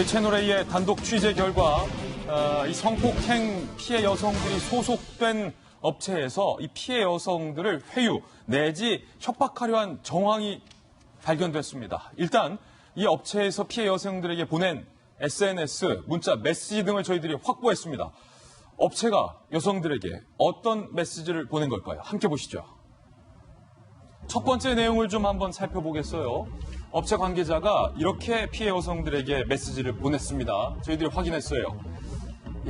저희 채널A의 단독 취재 결과 이 성폭행 피해 여성들이 소속된 업체에서 이 피해 여성들을 회유 내지 협박하려 한 정황이 발견됐습니다. 일단 이 업체에서 피해 여성들에게 보낸 SNS, 문자, 메시지 등을 저희들이 확보했습니다. 업체가 여성들에게 어떤 메시지를 보낸 걸까요? 함께 보시죠. 첫 번째 내용을 좀 한번 살펴보겠어요. 업체 관계자가 이렇게 피해 여성들에게 메시지를 보냈습니다. 저희들이 확인했어요.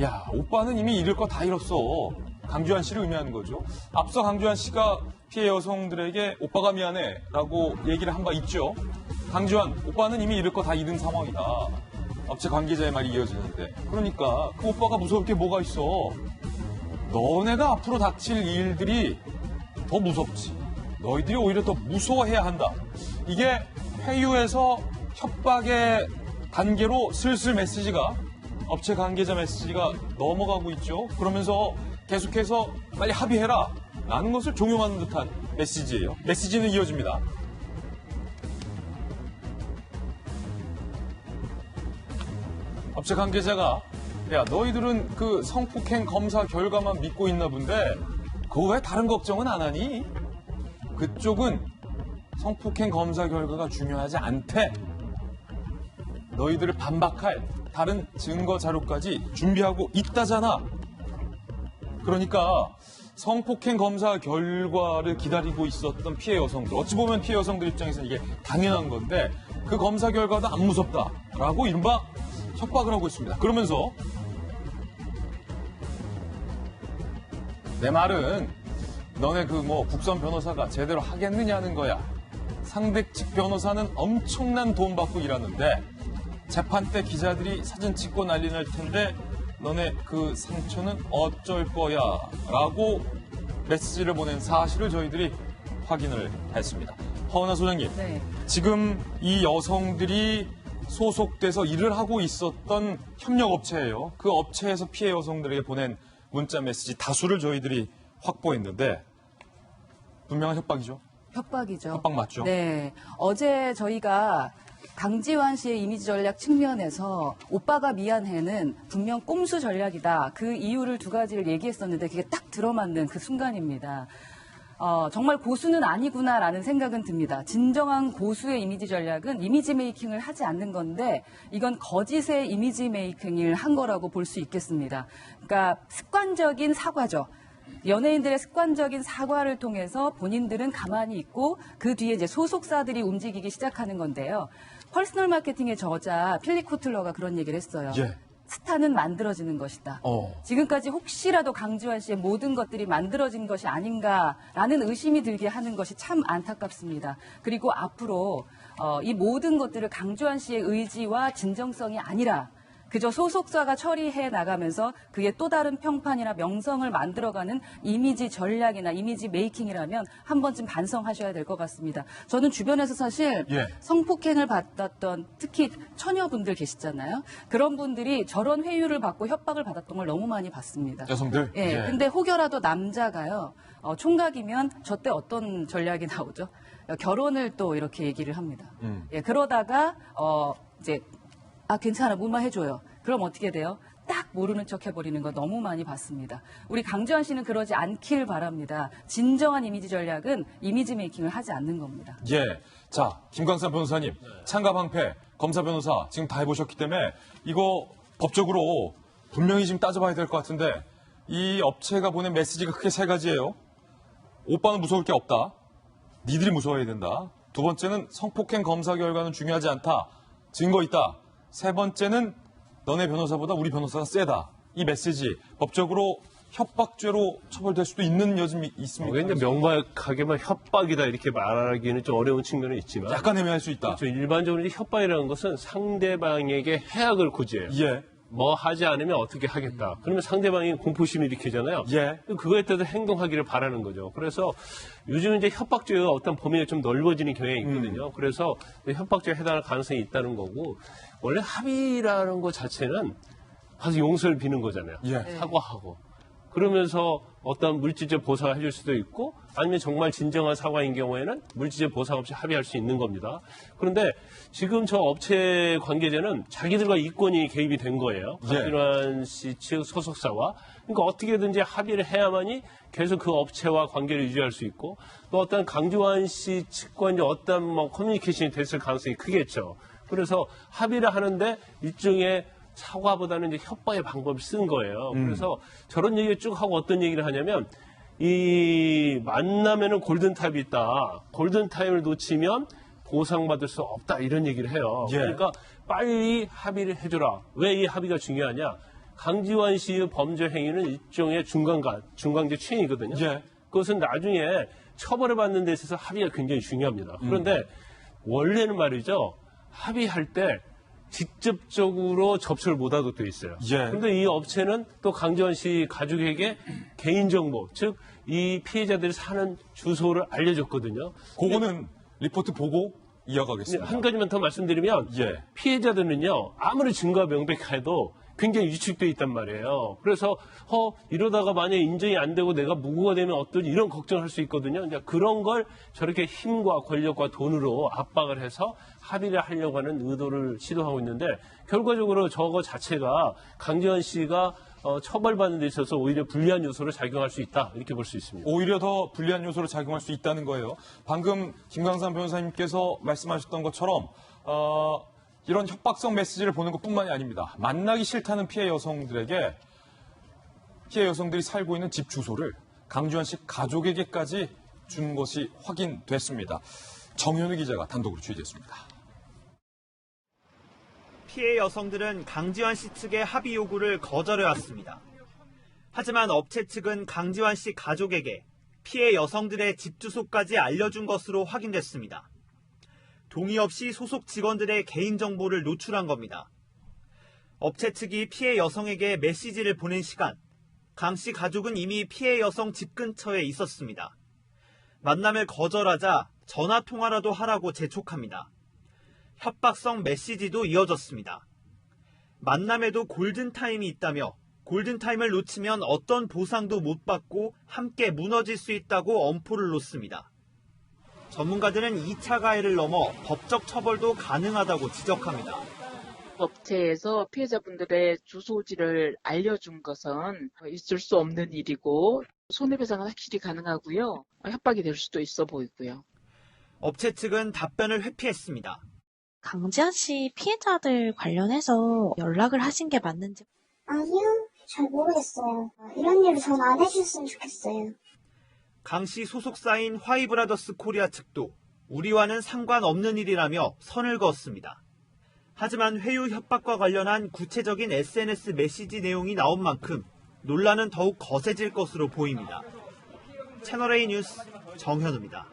야, 오빠는 이미 잃을 거 다 잃었어. 강주한 씨를 의미하는 거죠. 앞서 강주한 씨가 피해 여성들에게 오빠가 미안해 라고 얘기를 한 바 있죠. 강주한, 오빠는 이미 잃을 거 다 잃은 상황이다. 업체 관계자의 말이 이어지는데, 그러니까 그 오빠가 무서울 게 뭐가 있어. 너네가 앞으로 닥칠 일들이 더 무섭지. 너희들이 오히려 더 무서워해야 한다. 이게 회유에서 협박의 단계로 슬슬 메시지가, 업체 관계자 메시지가 넘어가고 있죠. 그러면서 계속해서 빨리 합의해라 라는 것을 종용하는 듯한 메시지예요. 메시지는 이어집니다. 업체 관계자가, 야, 너희들은 그 성폭행 검사 결과만 믿고 있나 본데 그거 왜 다른 걱정은 안 하니? 그쪽은 성폭행 검사 결과가 중요하지 않대. 너희들을 반박할 다른 증거 자료까지 준비하고 있다잖아. 그러니까 성폭행 검사 결과를 기다리고 있었던 피해 여성들, 어찌 보면 피해 여성들 입장에서는 이게 당연한 건데 그 검사 결과도 안 무섭다라고 이른바 협박을 하고 있습니다. 그러면서 내 말은 너네 그 국선 변호사가 제대로 하겠느냐는 거야. 상대 측 변호사는 엄청난 돈 받고 일하는데 재판 때 기자들이 사진 찍고 난리 날 텐데 너네 그 상처는 어쩔 거야 라고 메시지를 보낸 사실을 저희들이 확인을 했습니다. 허은하 소장님, 네. 지금 이 여성들이 소속돼서 일을 하고 있었던 협력업체예요. 그 업체에서 피해 여성들에게 보낸 문자 메시지 다수를 저희들이 확보했는데 분명한 협박이죠? 협박이죠. 협박 맞죠? 네. 어제 저희가 강지환 씨의 이미지 전략 측면에서 오빠가 미안해는 분명 꼼수 전략이다. 그 이유를 두 가지를 얘기했었는데 그게 딱 들어맞는 그 순간입니다. 정말 고수는 아니구나라는 생각은 듭니다. 진정한 고수의 이미지 전략은 이미지 메이킹을 하지 않는 건데 이건 거짓의 이미지 메이킹을 한 거라고 볼 수 있겠습니다. 그러니까 습관적인 사과죠. 연예인들의 습관적인 사과를 통해서 본인들은 가만히 있고 그 뒤에 이제 소속사들이 움직이기 시작하는 건데요. 퍼스널 마케팅의 저자 필립 코틀러가 그런 얘기를 했어요. 예. 스타는 만들어지는 것이다. 지금까지 혹시라도 강지환 씨의 모든 것들이 만들어진 것이 아닌가라는 의심이 들게 하는 것이 참 안타깝습니다. 그리고 앞으로 이 모든 것들을 강지환 씨의 의지와 진정성이 아니라 그저 소속사가 처리해 나가면서 그게 또 다른 평판이나 명성을 만들어가는 이미지 전략이나 이미지 메이킹이라면 한 번쯤 반성하셔야 될 것 같습니다. 저는 주변에서 사실 성폭행을 받았던 특히 처녀분들 계시잖아요. 그런 분들이 저런 회유를 받고 협박을 받았던 걸 너무 많이 봤습니다. 여성들? 예. 근데 혹여라도 남자가요. 총각이면 저 때 어떤 전략이 나오죠? 결혼을 또 이렇게 얘기를 합니다. 예, 그러다가 이제 괜찮아, 뭐만 해줘요. 그럼 어떻게 돼요? 딱 모르는 척 해버리는 거 너무 많이 봤습니다. 우리 강지환 씨는 그러지 않길 바랍니다. 진정한 이미지 전략은 이미지 메이킹을 하지 않는 겁니다. 예. 자, 김광산 변호사님, 창가방패, 검사 변호사 지금 다 해보셨기 때문에 이거 법적으로 분명히 지금 따져봐야 될 것 같은데 이 업체가 보낸 메시지가 크게 세 가지예요. 오빠는 무서울 게 없다. 니들이 무서워야 된다. 두 번째는 성폭행 검사 결과는 중요하지 않다. 증거 있다. 세 번째는 너네 변호사보다 우리 변호사가 세다. 이 메시지 법적으로 협박죄로 처벌될 수도 있는 여지이 있습니까? 굉장히 명백하게만 협박이다 이렇게 말하기는 좀 어려운 측면은 있지만 약간 애매할 수 있다. 그렇죠. 일반적으로 이제 협박이라는 것은 상대방에게 해악을 고지해요. 예. 뭐 하지 않으면 어떻게 하겠다. 그러면 상대방이 공포심을 일으키잖아요. 예. 그거에 따라서 행동하기를 바라는 거죠. 그래서 요즘 이제 협박죄가 어떤 범위가 좀 넓어지는 경향이 있거든요. 그래서 협박죄에 해당할 가능성이 있다는 거고 원래 합의라는 것 자체는 가서 용서를 비는 거잖아요. 예. 사과하고. 그러면서 어떤 물질적 보상을 해줄 수도 있고 아니면 정말 진정한 사과인 경우에는 물질적 보상 없이 합의할 수 있는 겁니다. 그런데 지금 저 업체 관계자는 자기들과 이권이 개입이 된 거예요. 강진환 씨 측 소속사와. 그러니까 어떻게든지 합의를 해야만이 계속 그 업체와 관계를 유지할 수 있고 또 어떤 강진환 씨 측과 이제 어떤 뭐 커뮤니케이션이 됐을 가능성이 크겠죠. 그래서 합의를 하는데 일종의 사과보다는 이제 협박의 방법을 쓴 거예요. 그래서 저런 얘기를 쭉 하고 어떤 얘기를 하냐면 이 만나면은 골든타임이 있다. 골든타임을 놓치면 보상받을 수 없다. 이런 얘기를 해요. 예. 그러니까 빨리 합의를 해줘라. 왜 이 합의가 중요하냐. 강지환 씨의 범죄 행위는 일종의 중간재 추행이거든요. 예. 그것은 나중에 처벌을 받는 데 있어서 합의가 굉장히 중요합니다. 그런데 원래는 말이죠. 합의할 때 직접적으로 접촉을 못하도록 되어 있어요. 예. 그런데 이 업체는 또 강지환 씨 가족에게 개인정보, 즉 이 피해자들이 사는 주소를 알려줬거든요. 그거는 리포트 보고 이어가겠습니다. 한 가지만 더 말씀드리면 예. 피해자들은요. 아무리 증거가 명백해도 굉장히 위축돼 있단 말이에요. 그래서 이러다가 만약에 인정이 안 되고 내가 무고가 되면 어떠지 이런 걱정을 할 수 있거든요. 이제 그런 걸 저렇게 힘과 권력과 돈으로 압박을 해서 합의를 하려고 하는 의도를 시도하고 있는데 결과적으로 저거 자체가 강지환 씨가 처벌받는 데 있어서 오히려 불리한 요소를 작용할 수 있다. 이렇게 볼 수 있습니다. 오히려 더 불리한 요소로 작용할 수 있다는 거예요. 방금 김광삼 변호사님께서 말씀하셨던 것처럼 이런 협박성 메시지를 보는 것뿐만이 아닙니다. 만나기 싫다는 피해 여성들에게 피해 여성들이 살고 있는 집 주소를 강지환 씨 가족에게까지 준 것이 확인됐습니다. 정현우 기자가 단독으로 취재했습니다. 피해 여성들은 강지환 씨 측의 합의 요구를 거절해왔습니다. 하지만 업체 측은 강지환 씨 가족에게 피해 여성들의 집 주소까지 알려준 것으로 확인됐습니다. 동의 없이 소속 직원들의 개인정보를 노출한 겁니다. 업체 측이 피해 여성에게 메시지를 보낸 시간, 강 씨 가족은 이미 피해 여성 집 근처에 있었습니다. 만남을 거절하자 전화 통화라도 하라고 재촉합니다. 협박성 메시지도 이어졌습니다. 만남에도 골든타임이 있다며 골든타임을 놓치면 어떤 보상도 못 받고 함께 무너질 수 있다고 엄포를 놓습니다. 전문가들은 2차 가해를 넘어 법적 처벌도 가능하다고 지적합니다. 업체에서 피해자분들의 주소지를 알려준 것은 있을 수 없는 일이고 손해배상은 확실히 가능하고요. 협박이 될 수도 있어 보이고요. 업체 측은 답변을 회피했습니다. 강지환 씨 피해자들 관련해서 연락을 하신 게 맞는지. 아니요, 잘 모르겠어요. 이런 일을 전 안 해주셨으면 좋겠어요. 강 씨 소속사인 화이브라더스 코리아 측도 우리와는 상관없는 일이라며 선을 그었습니다. 하지만 회유 협박과 관련한 구체적인 SNS 메시지 내용이 나온 만큼 논란은 더욱 거세질 것으로 보입니다. 채널A 뉴스 정현우입니다.